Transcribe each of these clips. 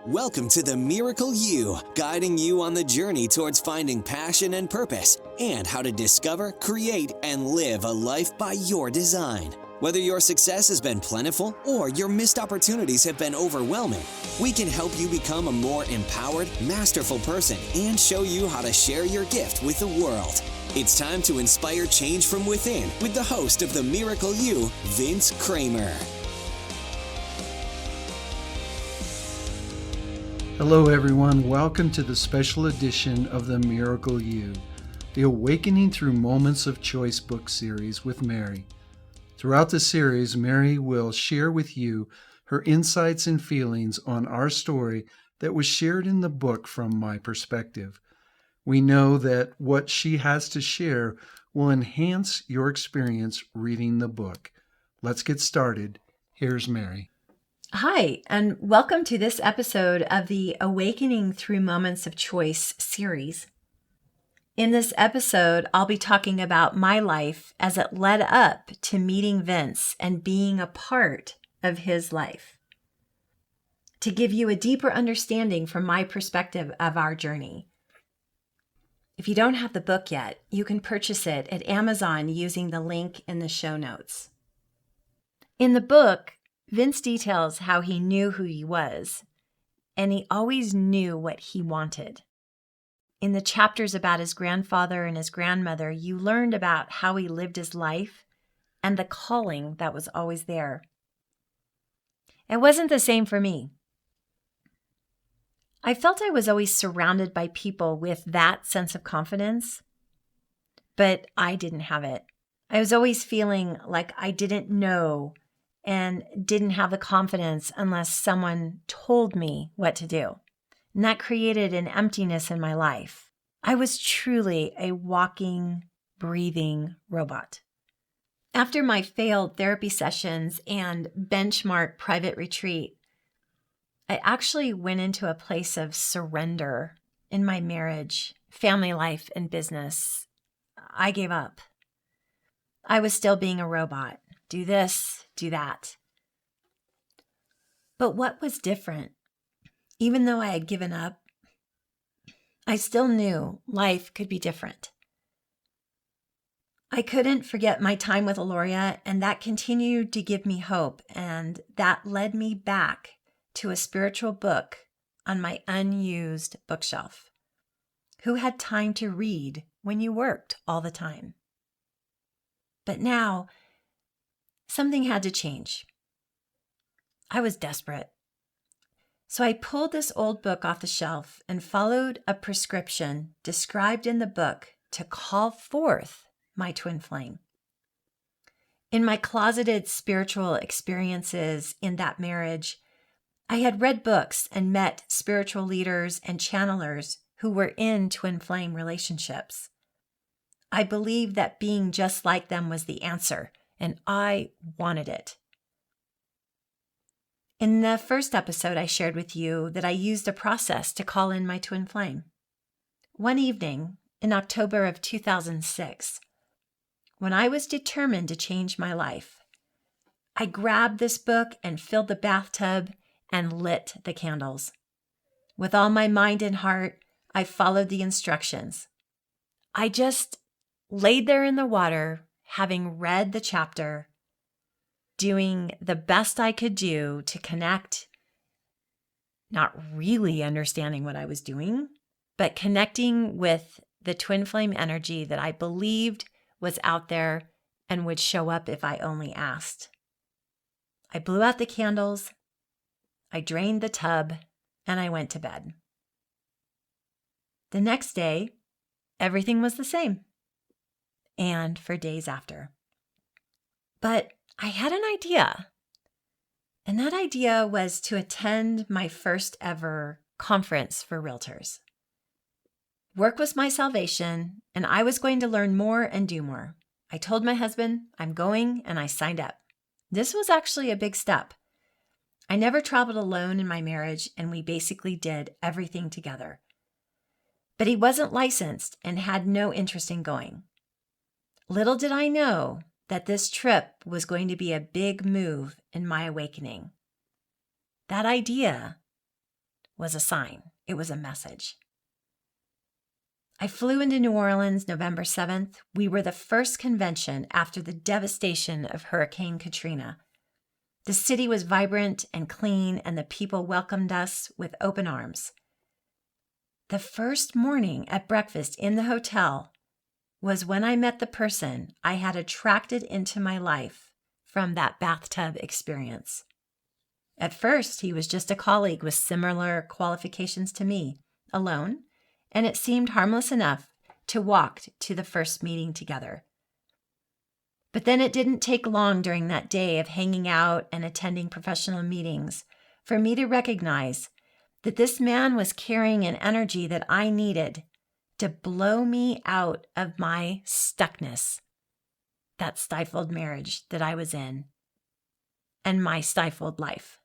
Welcome to the Miracle You, guiding you on the journey towards finding passion and purpose and how to discover, create, and live a life by your design. Whether your success has been plentiful or your missed opportunities have been overwhelming, we can help you become a more empowered, masterful person and show you how to share your gift with the world. It's time to inspire change from within with the host of the Miracle You, Vince Kramer. Hello everyone, welcome to the special edition of the Miracle You, the Awakening Through Moments of Choice book series with Mary. Throughout the series, Mary will share with you her insights and feelings on our story that was shared in the book from my perspective. We know that what she has to share will enhance your experience reading the book. Let's get started. Here's Mary. Hi, and welcome to this episode of the Awakening Through Moments of Choice series. In this episode, I'll be talking about my life as it led up to meeting Vince and being a part of his life, to give you a deeper understanding from my perspective of our journey. If you don't have the book yet, you can purchase it at Amazon using the link in the show notes. In the book, Vince details how he knew who he was, and he always knew what he wanted. In the chapters about his grandfather and his grandmother, you learned about how he lived his life and the calling that was always there. It wasn't the same for me. I felt I was always surrounded by people with that sense of confidence, but I didn't have it. I was always feeling like I didn't know and didn't have the confidence unless someone told me what to do. And that created an emptiness in my life. I was truly a walking, breathing robot. After my failed therapy sessions and benchmark private retreat, I actually went into a place of surrender in my marriage, family life, and business. I gave up. I was still being a robot. Do this, do that. But what was different? Even though I had given up, I still knew life could be different. I couldn't forget my time with Aloria, and that continued to give me hope, and that led me back to a spiritual book on my unused bookshelf. Who had time to read when you worked all the time? But now, something had to change. I was desperate. So I pulled this old book off the shelf and followed a prescription described in the book to call forth my twin flame. In my closeted spiritual experiences in that marriage, I had read books and met spiritual leaders and channelers who were in twin flame relationships. I believed that being just like them was the answer, and I wanted it. In the first episode, I shared with you that I used a process to call in my twin flame. One evening in October of 2006, when I was determined to change my life, I grabbed this book and filled the bathtub and lit the candles. With all my mind and heart, I followed the instructions. I just laid there in the water, having read the chapter, doing the best I could do to connect, not really understanding what I was doing, but connecting with the twin flame energy that I believed was out there and would show up if I only asked. I blew out the candles, I drained the tub, and I went to bed. The next day, everything was the same, and for days after. But I had an idea, and that idea was to attend my first ever conference for realtors. Work was my salvation, and I was going to learn more and do more. I told my husband, I'm going, and I signed up. This was actually a big step. I never traveled alone in my marriage, and we basically did everything together. But he wasn't licensed and had no interest in going. Little did I know that this trip was going to be a big move in my awakening. That idea was a sign. It was a message. I flew into New Orleans November 7th. We were the first convention after the devastation of Hurricane Katrina. The city was vibrant and clean, and the people welcomed us with open arms. The first morning at breakfast in the hotel was when I met the person I had attracted into my life from that bathtub experience. At first, he was just a colleague with similar qualifications to me, alone, and it seemed harmless enough to walk to the first meeting together. But then it didn't take long during that day of hanging out and attending professional meetings for me to recognize that this man was carrying an energy that I needed to blow me out of my stuckness, that stifled marriage that I was in, and my stifled life.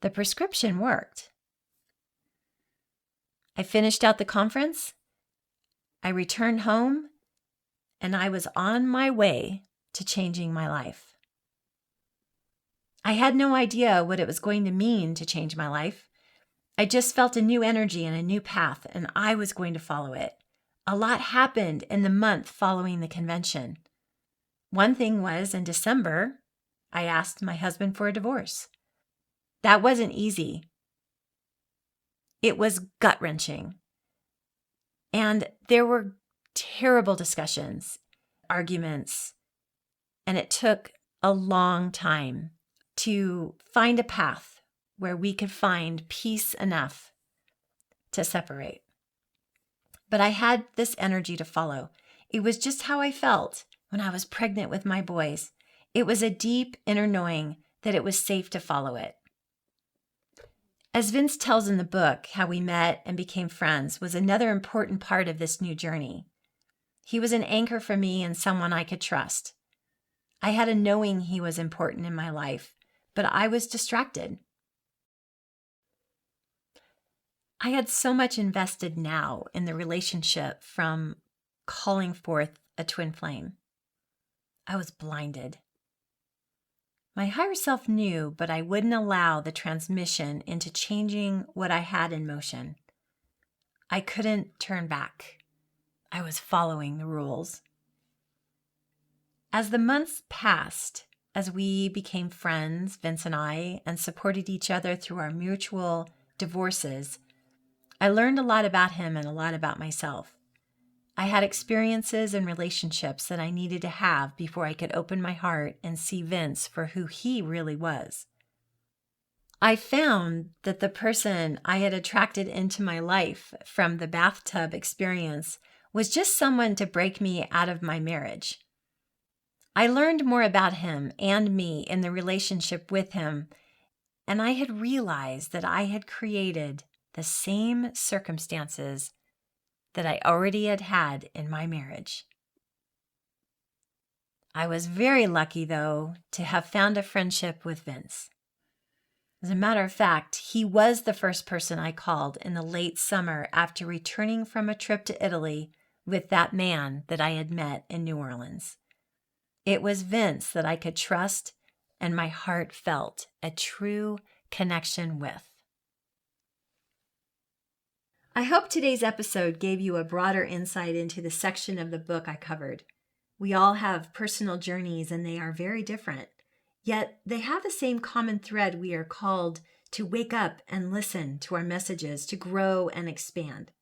The prescription worked. I finished out the conference, I returned home, and I was on my way to changing my life. I had no idea what it was going to mean to change my life. I just felt a new energy and a new path, and I was going to follow it. A lot happened in the month following the convention. One thing was, in December, I asked my husband for a divorce. That wasn't easy. It was gut-wrenching. And there were terrible discussions, arguments, and it took a long time to find a path where we could find peace enough to separate. But I had this energy to follow. It was just how I felt when I was pregnant with my boys. It was a deep inner knowing that it was safe to follow it. As Vince tells in the book, how we met and became friends was another important part of this new journey. He was an anchor for me and someone I could trust. I had a knowing he was important in my life, but I was distracted. I had so much invested now in the relationship from calling forth a twin flame. I was blinded. My higher self knew, but I wouldn't allow the transmission into changing what I had in motion. I couldn't turn back. I was following the rules. As the months passed, as we became friends, Vince and I, and supported each other through our mutual divorces, I learned a lot about him and a lot about myself. I had experiences and relationships that I needed to have before I could open my heart and see Vince for who he really was. I found that the person I had attracted into my life from the bathtub experience was just someone to break me out of my marriage. I learned more about him and me in the relationship with him, and I had realized that I had created the same circumstances that I already had in my marriage. I was very lucky, though, to have found a friendship with Vince. As a matter of fact, he was the first person I called in the late summer after returning from a trip to Italy with that man that I had met in New Orleans. It was Vince that I could trust, and my heart felt a true connection with. I hope today's episode gave you a broader insight into the section of the book I covered. We all have personal journeys and they are very different, yet they have the same common thread. We are called to wake up and listen to our messages, to grow and expand.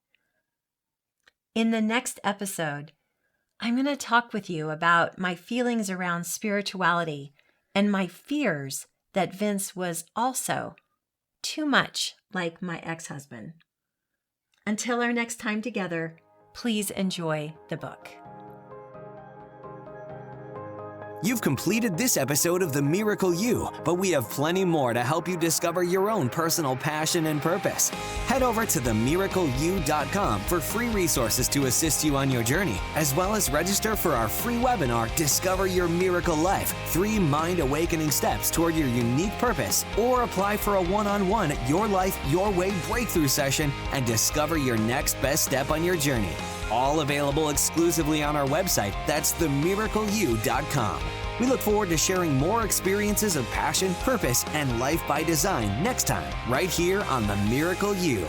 In the next episode, I'm going to talk with you about my feelings around spirituality and my fears that Vince was also too much like my ex-husband. Until our next time together, please enjoy the book. You've completed this episode of The Miracle You, but we have plenty more to help you discover your own personal passion and purpose. Head over to themiracleyou.com for free resources to assist you on your journey, as well as register for our free webinar, Discover Your Miracle Life, 3 mind-awakening steps toward your unique purpose, or apply for a one-on-one Your Life, Your Way breakthrough session and discover your next best step on your journey. All available exclusively on our website. That's themiracleyou.com. We look forward to sharing more experiences of passion, purpose, and life by design next time, right here on The Miracle You.